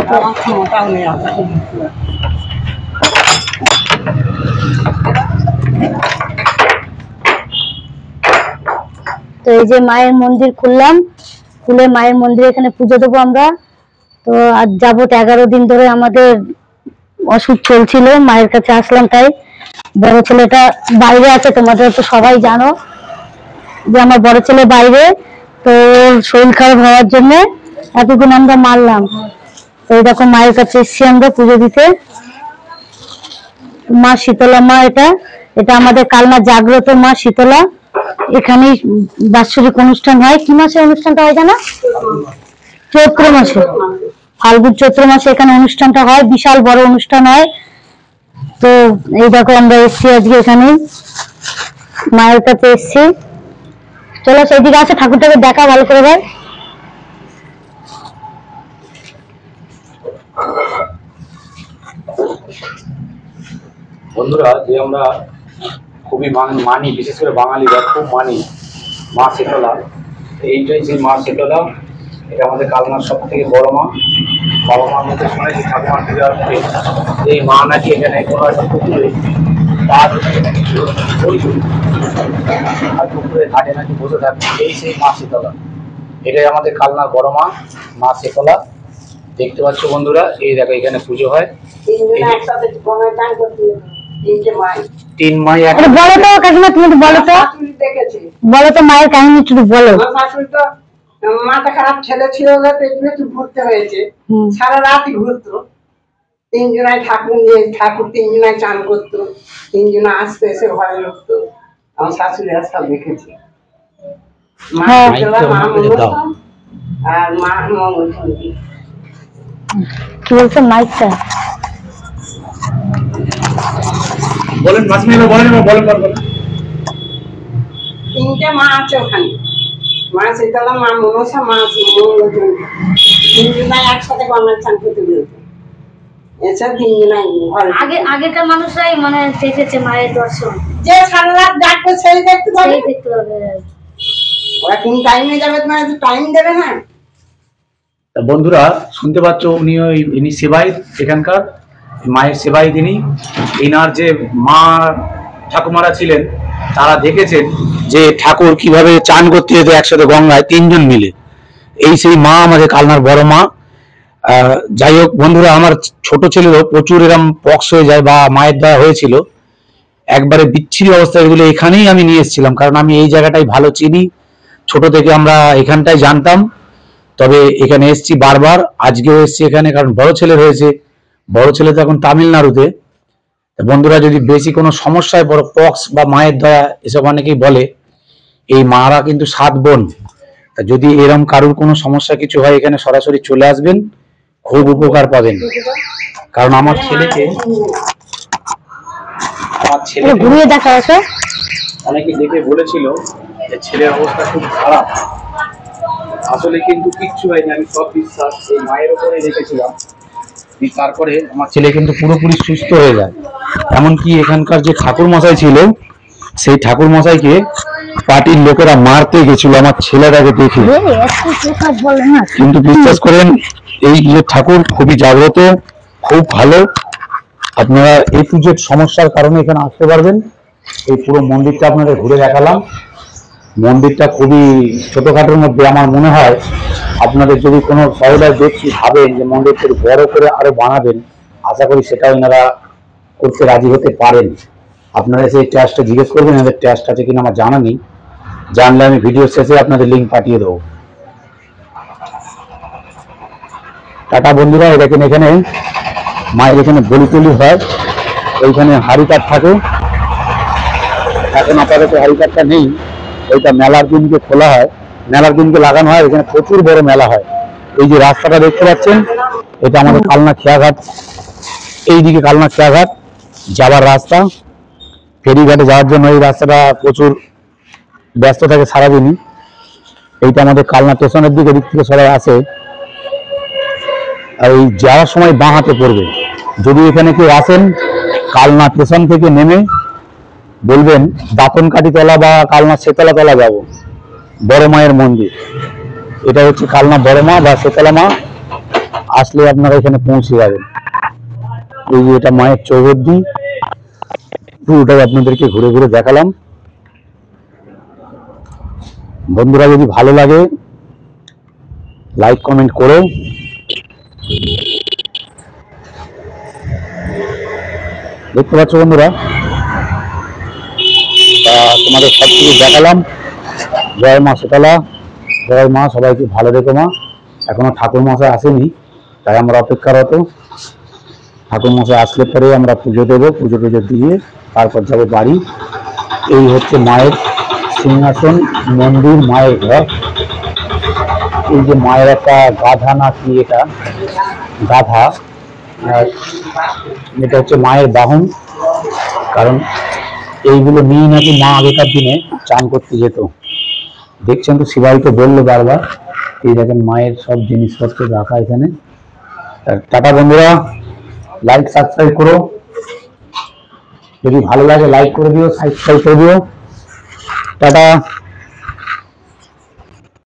তো এই যে মায়ের মন্দির খুললাম, খুলে মায়ের মন্দিরে এখানে পুজো দেবো আমরা। তো আজ যাবো, 11 দিন ধরে আমাদের অসুখ চলছিল, মায়ের কাছে আসলাম। তাই বড় ছেলেটা বাইরে আছে, তোমাদের তো সবাই জানো যে আমার বড় ছেলে বাইরে, তো শরীর খারাপ হওয়ার জন্য এতদিন আমরা মারলাম। তো এই দেখো মায়ের কাছে এসছি আমরা পুজো দিতে। মা শীতলা মা, এটা এটা আমাদের কালনা জাগ্রত মা শীতলা। এখানে বাৎসরিক অনুষ্ঠান হয়। কি মাসে অনুষ্ঠানটা হয় জানো? চৈত্র মাসে, ফাল্গুন চৈত্র মাসে এখানে অনুষ্ঠানটা হয়, বিশাল বড় অনুষ্ঠান হয়। তো এই দেখো আমরা এসছি আজকে এখানে মায়ের কাছে এসছি। চলো সেইদিকে আছে, ঠাকুরটাকে দেখা ভালো করে ভাই। বন্ধুরা, যে আমরা খুবই মানি, বিশেষ করে বাঙালিরা খুব মানি মা শীতলা। এইটাই সেই মা শীতলা, এটা আমাদের কালনার সব থেকে বড় মা। বাবা মার মধ্যে শুনেছি ঠাকুমার পূজার পরে এই মা নাকি এখানে কোনো একটা পুকুরে আর পুকুরে ঘাটে নাকি বসে থাকে, এই সেই মা শীতলা। এটাই আমাদের কালনার বড় মা, মা শীতলা। দেখতে পাচ্ছ বন্ধুরা, এই দেখো এখানে পুজো হয়। তিন মাই বলো তো কাকিমা, তুমি তো বলো তো, বলো তো মায়ের কাহিনী একটু বলো। মাথা খারাপ ছেলে ছিল, একটু ঘুরতে হয়েছে, সারা রাতই ঘুরতো। তিনজনায় ঠাকুর তিনজনায় চান করতো, তিনজনা আসতে এসে ঘরে ঢুকতো। আমার শাশুড়ি সব দেখেছি। আর মা মঙ্গল চন্ডী। কি বলছো মাইকটা বলেন, বলেন। তিনটে মা আছে ওখানে, মা শীতলা, মা মনসা, মা মঙ্গল চন্ডী। তিনজনায় একসাথে গঙ্গার চান করতে বেরোতো। এছাড়া তিনজনাই ঘরে। আগেকার মানুষরাই মানে দেখেছে মায়ের দর্শন, যে সারা রাত ডাকবে সেই দেখতে পাবে। ওরা কোন টাইমে যাবে, তোমার টাইম দেবে না। বন্ধুরা শুনতে পাচ্ছ, ইনি সেবাই, এখানকার মায়ের সেবাই। তিনি এনার যে মা ঠাকুমারা ছিলেন, তারা দেখেছেন যে ঠাকুর কিভাবে চান করতে যেত একসাথে গঙ্গায়, তিনজন মিলে। এই সেই মা আমাদের কালনার বড় মা। যাই হোক বন্ধুরা, আমার ছোট ছেলেরও প্রচুর এরকম পক্স হয়ে যায় বা মায়ের দ্বারা হয়েছিল, একবারে বিচ্ছিরি অবস্থা। এগুলো এখানেই আমি নিয়ে এসেছিলাম, কারণ আমি এই জায়গাটাই ভালো চিনি, ছোট থেকে আমরা এখানটাই জানতাম। তবে এখানে এসছি বারবার, আজকেও এসছি এখানে, কারণ বড় ছেলে রয়েছে। বড় ছেলে তো এখন তামিলনাড়ুতে। বন্ধুরা, যদি বেশি কোনো সমস্যায় বড় পক্স বা মায়ের দ্বারা এসব অনেকেই বলে, এই মারা কিন্তু 7 বোন। তা যদি এরকম কারুর কোনো সমস্যা কিছু হয়, এখানে সরাসরি চলে আসবেন, খুব উপকার পাবেন। কারণ আমার ছেলেকে ঘুরিয়ে দেখা আছে, অনেকে দেখে বলেছিল যে ছেলের অবস্থা খুব খারাপ। আসলে কিন্তু কিচ্ছু হয়নি, আমি সব বিশ্বাস এই মায়ের উপরে রেখেছিলাম। তারপরে আমার ছেলে কিন্তু পুরোপুরি সুস্থ হয়ে যায়। এমনকি এখানকার যে ঠাকুর মশাই ছিল, সেই ঠাকুর মশাইকে পার্টির লোকেরা মারতে গেছিল আমার ছেলেটাকে দেখে। কিন্তু বিশ্বাস করেন, এই ঠাকুর খুবই জাগ্রত, খুব ভালো। আপনারা এই পুজোর সমস্যার কারণে এখানে আসতে পারবেন। এই পুরো মন্দিরটা আপনাদের ঘুরে দেখালাম। মন্দিরটা খুবই ছোটখাটোর মধ্যে। আমার মনে হয় আপনাদের যদি কোনো সহদায় দেখছি ভাবেন যে মন্দিরটা বড় করে আরো বানাবেন, আশা করি সেটা ওনারা করতে রাজি হতে পারেন। আপনারা সেই ট্যাক্সটা জিজ্ঞেস করবেন, এদের ট্যাক্সটা আছে কিনা আমার জানা নেই। জানলে আমি ভিডিও শেষে আপনাদের লিঙ্ক পাঠিয়ে দেবো। টাটা বন্ধুরা, দেখেন এখানে মায়ের এখানে বলি টলি হয়, ওইখানে হাড়ি কাঠ থাকে। এখন আপাতত হাড়ি কাঠটা নেই, ওইটা মেলার দিনকে খোলা হয়, মেলার দিনকে লাগানো হয়। এখানে প্রচুর বড় মেলা হয়। এই যে রাস্তাটা দেখতে পাচ্ছেন, এটা আমাদের কালনা খেয়াঘাট, এইদিকে কালনা খেয়াঘাট যাবার রাস্তা। ফেরিঘাটে যাওয়ার জন্য এই রাস্তাটা প্রচুর ব্যস্ত থাকে সারাদিনই। এইটা আমাদের কালনা স্টেশনের দিকে, দিক থেকে সবাই আসে। আর এই যাওয়ার সময় বাঁ হাতে পড়বে। যদি এখানে কেউ আসেন, কালনা স্টেশন থেকে নেমে বলবেন দাঁতনকাঠিতলা বা কালনা শেতলা তলা যাব, বড় মায়ের মন্দির। এটা হচ্ছে কালনা বড় মা বা শেতলা মা। আসলে আপনারা এখানে পৌঁছে যাবেন। এই যে এটা মায়ের চৌহদ্দি, পুরোটাই আপনাদেরকে ঘুরে ঘুরে দেখালাম। বন্ধুরা যদি ভালো লাগে লাইক কমেন্ট করো। দেখতে পাচ্ছ বন্ধুরা, তোমাদের সব কিছু দেখালাম। জয় মা শীতলা, জয় মা, সবাইকে ভালো রেখো মা। এখনো ঠাকুর মশাই আসেনি, তাই আমরা অপেক্ষারত। ঠাকুর মশাই আসলে পরে আমরা পুজো দেবো, পুজো টুজো দিয়ে তারপর যাবো বাড়ি। এই হচ্ছে মায়ের সিংহাসন, মন্দির, মায়ের ঘর। এই যে মায়ের একটা গাধা না কি, এটা গাধা, এটা হচ্ছে মায়ের বাহন। কারণ এইগুলো নিয়ে নাকি মা আগেকার দিনে চান করতে যেত। দেখছেন তো, শিবাইকে বললো বারবার। এই দেখেন মায়ের সব জিনিসপত্র রাখা এখানে। টাটা বন্ধুরা, লাইক সাবস্ক্রাইব করো, যদি ভালো লাগে লাইক করে দিও, সাবস্ক্রাইব করে দিও। টাটা।